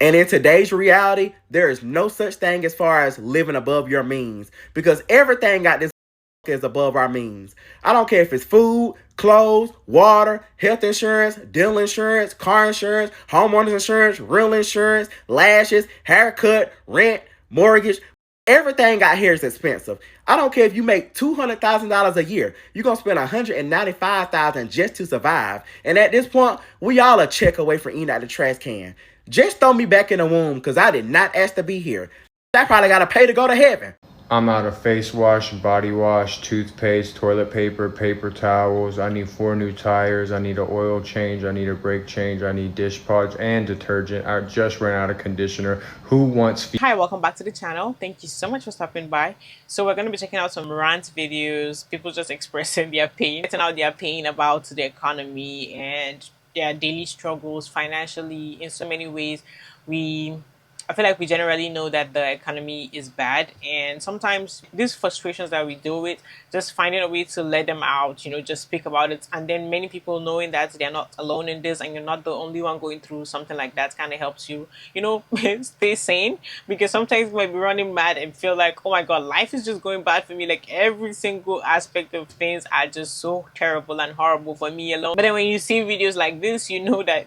And in today's reality, there is no such thing as far as living above your means, because everything got this is above our means. I don't care if it's food, clothes, water, health insurance, dental insurance, car insurance, homeowners insurance, real insurance, lashes, haircut, rent, mortgage. Everything out here is expensive. I don't care if you make $200,000 a year. You're going to spend $195,000 just to survive. And at this point, we all a check away from eating out the trash can. Just throw me back in the womb because I did not ask to be here. I probably got to pay to go to heaven. I'm out of face wash, body wash, toothpaste, toilet paper, paper towels. I need 4 new tires. I need an oil change. I need a brake change. I need dish pods and detergent. I just ran out of conditioner. Who wants... Hi, welcome back to the channel. Thank you so much for stopping by. So we're going to be checking out some rant videos, people just expressing their pain, getting out their pain about the economy and their daily struggles financially. In so many ways, I feel like we generally know that the economy is bad, and sometimes these frustrations that we deal with, just finding a way to let them out, just speak about it. And then many people knowing that they're not alone in this and you're not the only one going through something like that kind of helps you, stay sane, because sometimes you might be running mad and feel like, oh my God, life is just going bad for me. Like every single aspect of things are just so terrible and horrible for me alone. But then when you see videos like this, you know that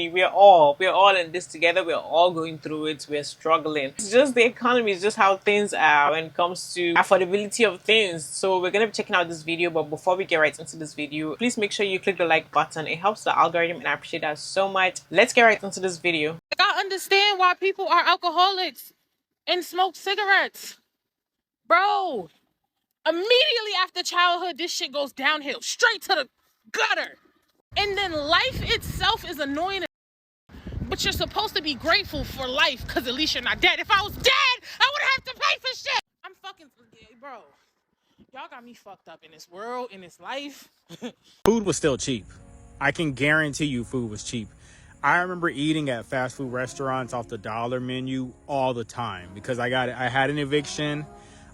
we're all in this together. We're all going through it, we're struggling. It's just the economy, is just how things are when it comes to affordability of things. So we're gonna be checking out this video, but before we get right into this video, please make sure you click the like button. It helps the algorithm and I appreciate that so much. Let's get right into this video. I understand why people are alcoholics and smoke cigarettes, bro. Immediately after childhood, this shit goes downhill straight to the gutter, and then life itself is annoying. But you're supposed to be grateful for life because at least you're not dead. If I was dead, I would have to pay for shit. I'm fucking, bro. Y'all got me fucked up in this world, in this life. Food was still cheap. I can guarantee you food was cheap. I remember eating at fast food restaurants off the dollar menu all the time because I had an eviction.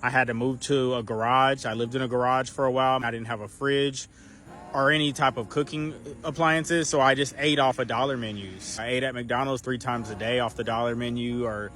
I had to move to a garage. I lived in a garage for a while. I didn't have a fridge or any type of cooking appliances, so I just ate off of dollar menus. I ate at McDonald's 3 times a day off the dollar menu, or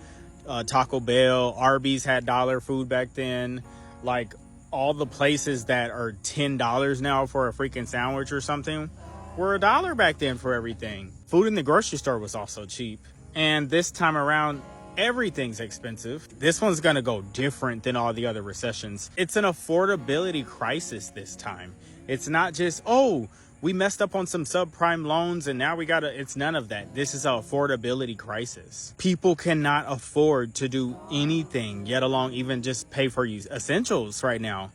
Taco Bell. Arby's had dollar food back then. Like all the places that are $10 now for a freaking sandwich or something were $1 back then for everything. Food in the grocery store was also cheap. And this time around, everything's expensive. This one's gonna go different than all the other recessions. It's an affordability crisis this time. It's not just, oh, we messed up on some subprime loans and now it's none of that. This is an affordability crisis. People cannot afford to do anything, yet alone even just pay for essentials right now.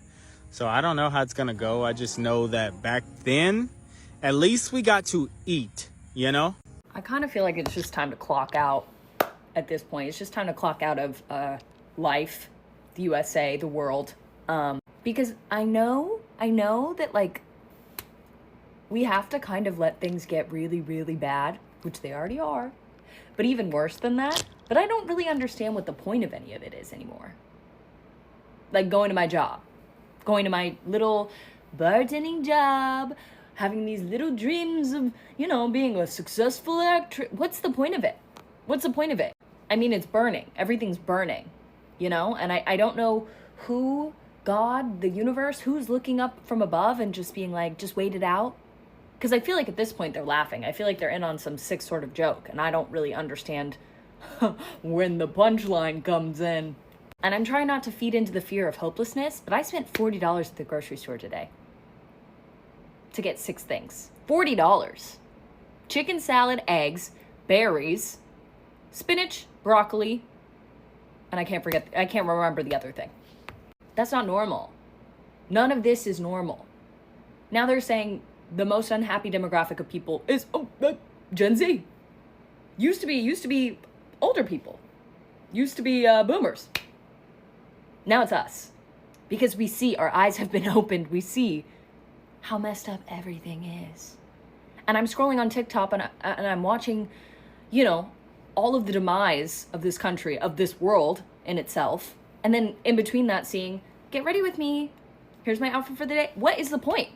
So I don't know how it's gonna go. I just know that back then, at least we got to eat, I kind of feel like it's just time to clock out at this point. It's just time to clock out of life, the USA, the world. Because I know that, like, we have to kind of let things get really, really bad, which they already are, but even worse than that. But I don't really understand what the point of any of it is anymore. Like going to my job, going to my little bartending job, having these little dreams of, being a successful actress. What's the point of it? What's the point of it? I mean, it's burning. Everything's burning, and I don't know who... God, the universe, who's looking up from above and just being like, just wait it out? Because I feel like at this point they're laughing. I feel like they're in on some sick sort of joke, and I don't really understand when the punchline comes in. And I'm trying not to feed into the fear of hopelessness, but I spent $40 at the grocery store today to get 6 things. $40. Chicken salad, eggs, berries, spinach, broccoli, and I can't remember the other thing. That's not normal. None of this is normal. Now they're saying the most unhappy demographic of people is Gen Z. Used to be older people. Used to be boomers. Now it's us. Because we see, our eyes have been opened. We see how messed up everything is. And I'm scrolling on TikTok and I'm watching, all of the demise of this country, of this world in itself. And then in between that, seeing, get ready with me. Here's my outfit for the day. What is the point?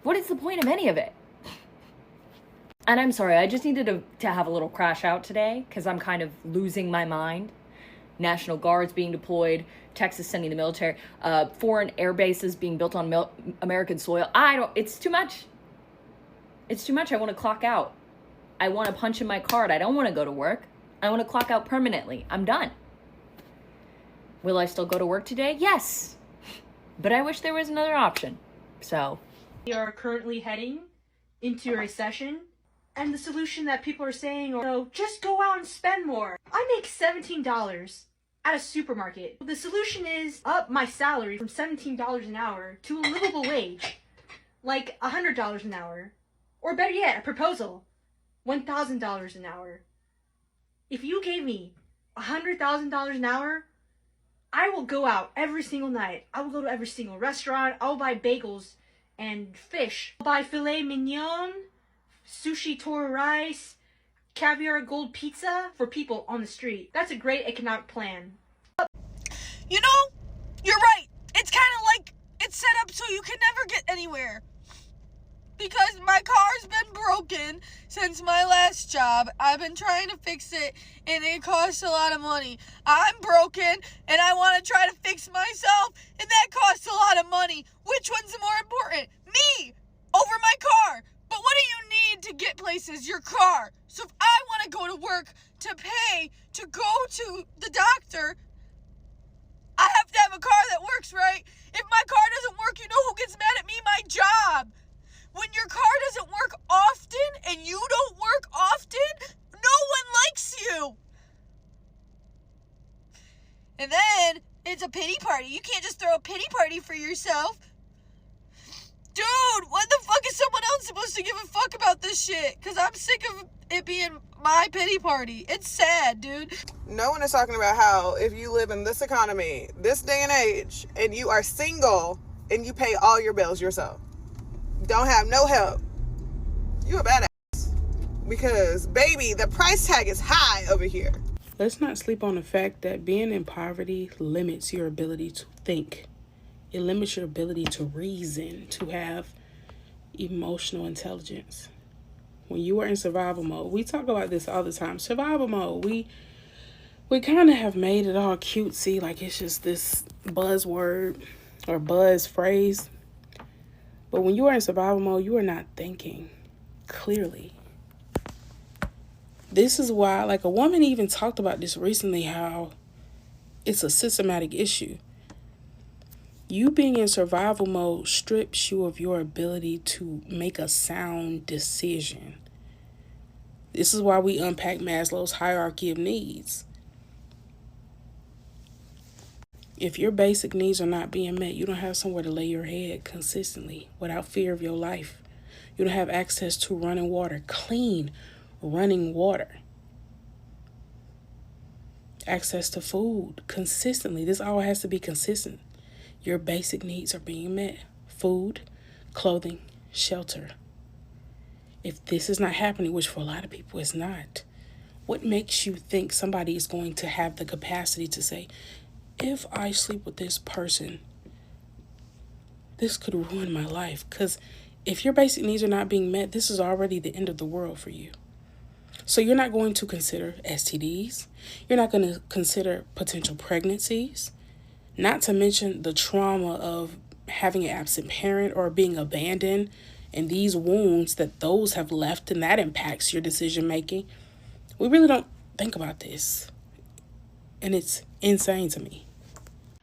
What is the point of any of it? And I'm sorry, I just needed to have a little crash out today because I'm kind of losing my mind. National Guards being deployed, Texas sending the military, foreign air bases being built on American soil. It's too much. It's too much. I want to clock out. I want to punch in my card. I don't want to go to work. I want to clock out permanently. I'm done. Will I still go to work today? Yes. But I wish there was another option. So. We are currently heading into a recession. And the solution that people are saying, just go out and spend more. I make $17 at a supermarket. The solution is up my salary from $17 an hour to a livable wage, like $100 an hour. Or better yet, a proposal, $1,000 an hour. If you gave me $100,000 an hour, I will go out every single night. I will go to every single restaurant. I will buy bagels and fish. I'll buy filet mignon, sushi toro rice, caviar gold pizza for people on the street. That's a great economic plan. You know, you're right. It's kind of like it's set up so you can never get anywhere. Because my car's been broken since my last job. I've been trying to fix it, and it costs a lot of money. I'm broken, and I want to try to fix myself, and that costs a lot of money. Which one's more important? Me over my car. But what do you need to get places? Your car. So if I want to go to work to pay to go to the doctor, I have to have a car that works, right? If my car doesn't work, you know who gets mad at me? My job. When your car doesn't work often and you don't work often, no one likes you. And then it's a pity party. You can't just throw a pity party for yourself. Dude, what the fuck is someone else supposed to give a fuck about this shit? Because I'm sick of it being my pity party. It's sad, dude. No one is talking about how if you live in this economy, this day and age, and you are single and you pay all your bills yourself, don't have no help, you a badass. Because, baby, the price tag is high over here. Let's not sleep on the fact that being in poverty limits your ability to think. It limits your ability to reason, to have emotional intelligence. When you are in survival mode, we talk about this all the time. Survival mode, we kind of have made it all cutesy, like it's just this buzzword or buzz phrase. But when you are in survival mode, you are not thinking clearly. This is why, like, a woman even talked about this recently, how it's a systematic issue. You being in survival mode strips you of your ability to make a sound decision. This is why we unpack Maslow's hierarchy of needs. If your basic needs are not being met, you don't have somewhere to lay your head consistently without fear of your life. You don't have access to running water, clean running water. Access to food consistently. This all has to be consistent. Your basic needs are being met. Food, clothing, shelter. If this is not happening, which for a lot of people is not, what makes you think somebody is going to have the capacity to say, if I sleep with this person, this could ruin my life? Because if your basic needs are not being met, this is already the end of the world for you. So you're not going to consider STDs. You're not going to consider potential pregnancies. Not to mention the trauma of having an absent parent or being abandoned and these wounds that those have left, and that impacts your decision making. We really don't think about this. And it's insane to me.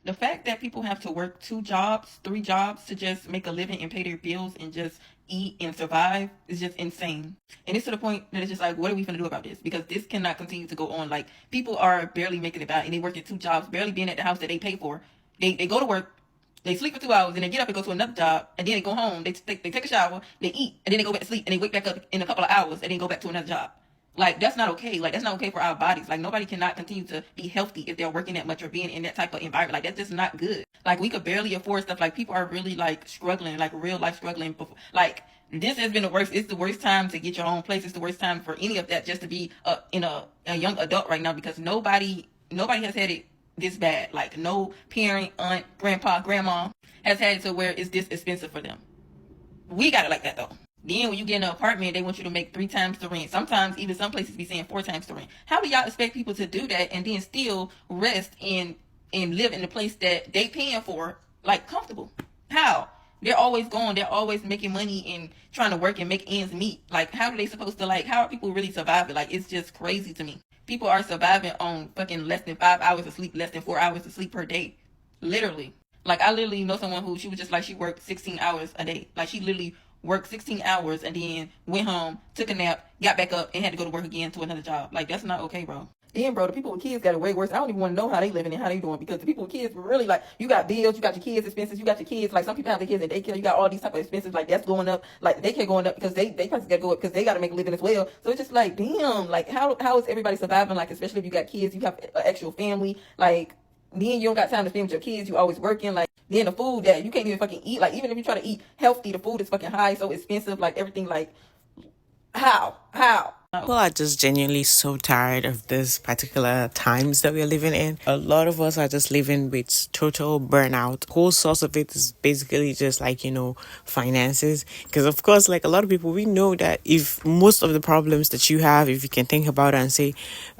The fact that people have to work 2 jobs, 3 jobs to just make a living and pay their bills and just eat and survive is just insane. And it's to the point that it's just like, what are we going to do about this? Because this cannot continue to go on. Like, people are barely making it by, and they work at 2 jobs, barely being at the house that they pay for. They go to work, they sleep for 2 hours, and they get up and go to another job, and then they go home, they take a shower, they eat, and then they go back to sleep, and they wake back up in a couple of hours, and then go back to another job. Like, that's not okay. Like, that's not okay for our bodies. Like, nobody cannot continue to be healthy if they're working that much or being in that type of environment. Like, that's just not good. Like, we could barely afford stuff. Like, people are really, like, struggling, like, real life struggling. Like, this has been the worst. It's the worst time to get your own place. It's the worst time for any of that just to be in a young adult right now, because nobody has had it this bad. Like, no parent, aunt, grandpa, grandma has had it to where it's this expensive for them. We got it like that, though. Then when you get in an apartment, they want you to make 3 times the rent. Sometimes even some places be saying 4 times the rent. How do y'all expect people to do that and then still rest and live in the place that they paying for, like, comfortable? How? They're always going, they're always making money and trying to work and make ends meet. Like, how are they supposed to, like, how are people really surviving? Like, it's just crazy to me. People are surviving on fucking less than 5 hours of sleep, less than 4 hours of sleep per day. Literally. Like, I literally know someone who, she was just like, she worked 16 hours a day. Like, she literally worked 16 hours and then went home, took a nap, got back up, and had to go to work again to another job. Like, that's not okay, bro. Then, bro, the people with kids got it way worse. I don't even want to know how they living and how they doing, because the people with kids really, like, you got bills, you got your kids' expenses, you got your kids, like, some people have their kids in daycare, you got all these type of expenses, like, that's going up, like, daycare going up because they probably got to go up because they got to make a living as well. So it's just like, damn, like, how is everybody surviving? Like, especially if you got kids, you have an actual family, like, then you don't got time to spend with your kids, you always working, like, then the food that you can't even fucking eat, like, even if you try to eat healthy, the food is fucking high, so expensive, like, everything, like, how? People are just genuinely so tired of this particular times that we're living in. A lot of us are just living with total burnout. The whole source of it is basically just like, finances. Because of course, like a lot of people, we know that if most of the problems that you have, if you can think about it and say,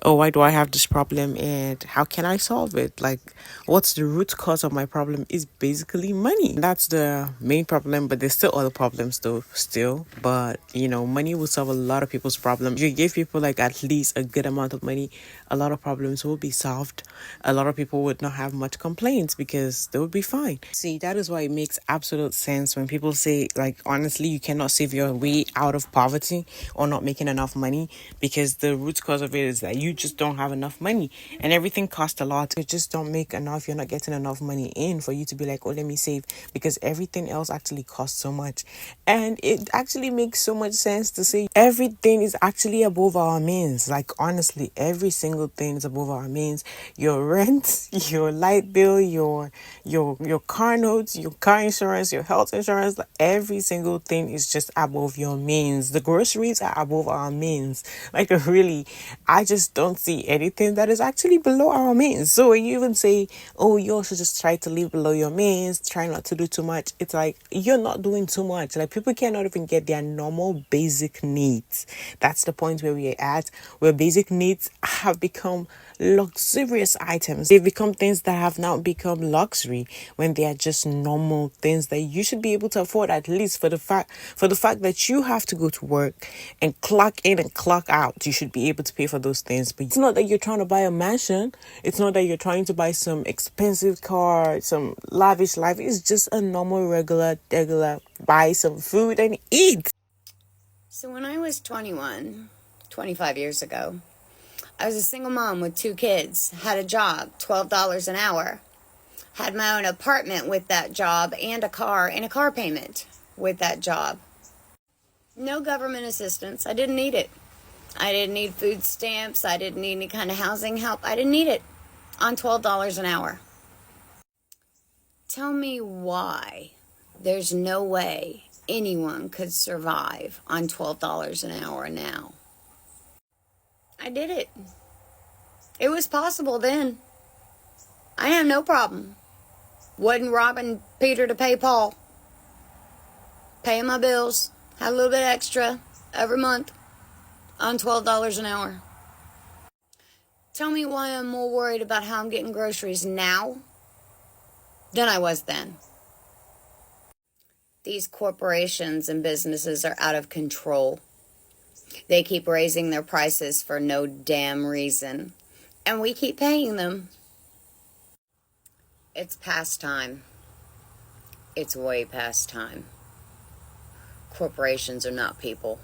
oh, why do I have this problem and how can I solve it? Like, what's the root cause of my problem is basically money. That's the main problem, but there's still other problems though, still. But, money will solve a lot of people's problems. If you give people like at least a good amount of money, a lot of problems will be solved. A lot of people would not have much complaints because they would be fine. See, that is why it makes absolute sense when people say, like, honestly, you cannot save your way out of poverty or not making enough money, because the root cause of it is that you just don't have enough money and everything costs a lot. You just don't make enough. You're not getting enough money in for you to be like, oh, let me save, because everything else actually costs so much. And it actually makes so much sense to say everything is actually above our means. Like, honestly, every single thing is above our means. Your rent, your light bill, your car notes, your car insurance, your health insurance, like, every single thing is just above your means. The groceries are above our means. Like, really, I just don't see anything that is actually below our means. So when you even say, oh, you also just try to live below your means, try not to do too much, it's like, you're not doing too much. Like, people cannot even get their normal basic needs. That's the point where we're at, where basic needs have become luxurious items. They've become things that have now become luxury when they are just normal things that you should be able to afford, at least for the fact that you have to go to work and clock in and clock out. You should be able to pay for those things. But it's not that you're trying to buy a mansion. It's not that you're trying to buy some expensive car, some lavish life. It's just a normal, regular, buy some food and eat. So when I was 21, 25 years ago, I was a single mom with 2 kids, had a job, $12 an hour, had my own apartment with that job and a car payment with that job. No government assistance. I didn't need it. I didn't need food stamps. I didn't need any kind of housing help. I didn't need it on $12 an hour. Tell me why there's no way anyone could survive on $12 an hour now. I did it. It was possible then. I have no problem. Wasn't robbing Peter to pay Paul. Paying my bills. Had a little bit extra every month on $12 an hour. Tell me why I'm more worried about how I'm getting groceries now than I was then. These corporations and businesses are out of control. They keep raising their prices for no damn reason. And we keep paying them. It's past time. It's way past time. Corporations are not people.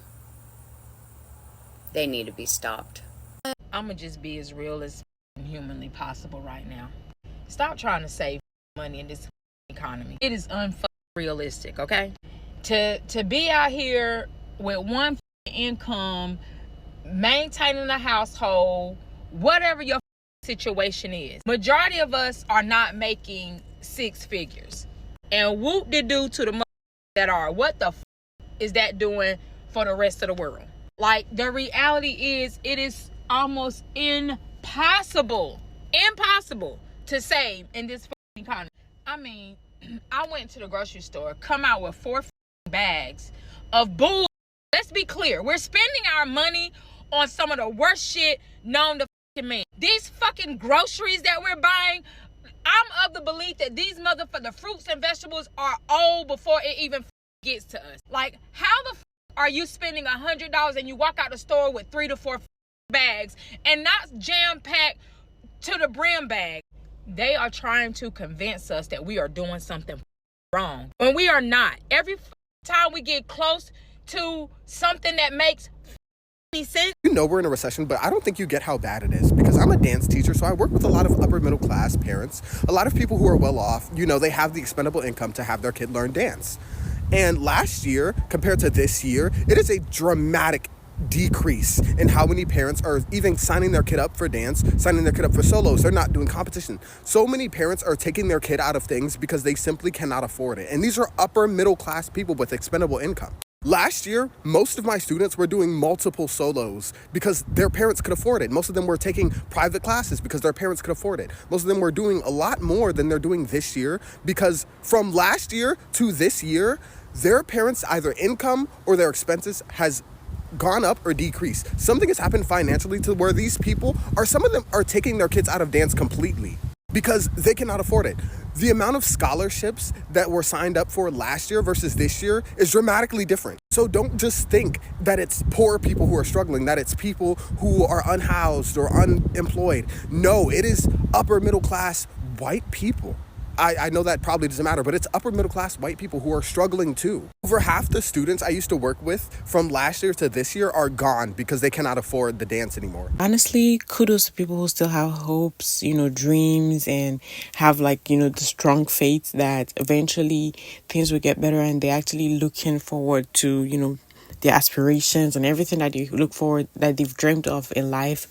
They need to be stopped. I'm going to just be as real as humanly possible right now. Stop trying to save money in this economy. It is unrealistic, okay? To be out here with one income, maintaining a household, whatever your situation is. Majority of us are not making 6 figures. And whoop-de-doo to the that are. What the is that doing for the rest of the world? Like, the reality is, it is almost impossible to save in this economy. I mean, I went to the grocery store, come out with 4 bags of bull Let's be clear. We're spending our money on some of the worst shit known to fucking man. These fucking groceries that we're buying, I'm of the belief that these the fruits and vegetables are old before it even gets to us. Like, how the are you spending $100 and you walk out the store with 3 to 4 bags and not jam-packed to the brim bag? They are trying to convince us that we are doing something wrong when we are not. Every time we get close to something that makes sense. You know we're in a recession, but I don't think you get how bad it is, because I'm a dance teacher, so I work with a lot of upper middle class parents, a lot of people who are well off. You know, they have the expendable income to have their kid learn dance. And last year compared to this year, it is a dramatic decrease in how many parents are even signing their kid up for dance, signing their kid up for solos. They're not doing competition. So many parents are taking their kid out of things because they simply cannot afford it. And these are upper middle class people with expendable income. Last year, most of my students were doing multiple solos because their parents could afford it. Most of them were taking private classes because their parents could afford it. Most of them were doing a lot more than they're doing this year, because from last year to this year, their parents' either income or their expenses has gone up or decreased. Something has happened financially to where these people some of them are taking their kids out of dance completely because they cannot afford it. The amount of scholarships that were signed up for last year versus this year is dramatically different. So don't just think that it's poor people who are struggling, that it's people who are unhoused or unemployed. No, it is upper middle class white people. I know that probably doesn't matter, but it's upper middle class white people who are struggling too. Over half the students I used to work with from last year to this year are gone because they cannot afford the dance anymore. Honestly, kudos to people who still have hopes, dreams, and have the strong faith that eventually things will get better, and they're actually looking forward to, their aspirations and everything that they look forward, that they've dreamt of in life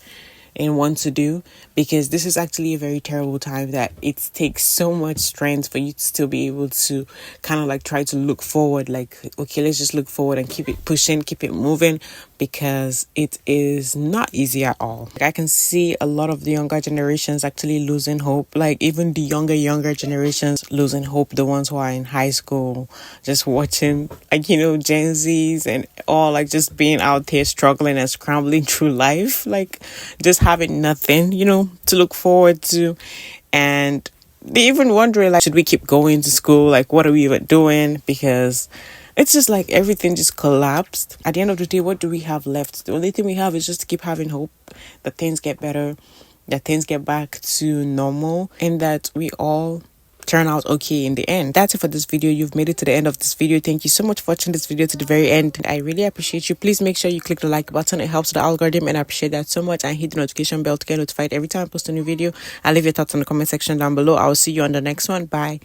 and want to do, because this is actually a very terrible time that it takes so much strength for you to still be able to kind of try to look forward, okay, let's just look forward and keep it pushing, keep it moving, because it is not easy at all. I can see a lot of the younger generations actually losing hope, even the younger generations losing hope, the ones who are in high school, just watching Gen Zs and all, just being out there struggling and scrambling through life, just having nothing, to look forward to. And they even wondering, should we keep going to school? What are we even doing? Because it's just everything just collapsed. At the end of the day, what do we have left? The only thing we have is just to keep having hope that things get better, that things get back to normal, and that we all turn out okay in the end. That's it for this video. You've made it to the end of this video. Thank you so much for watching this video to the very end. I really appreciate you. Please make sure you click the like button. It helps the algorithm, and I appreciate that so much. And hit the notification bell to get notified every time I post a new video. I'll leave your thoughts in the comment section down below. I will see you on the next one. Bye.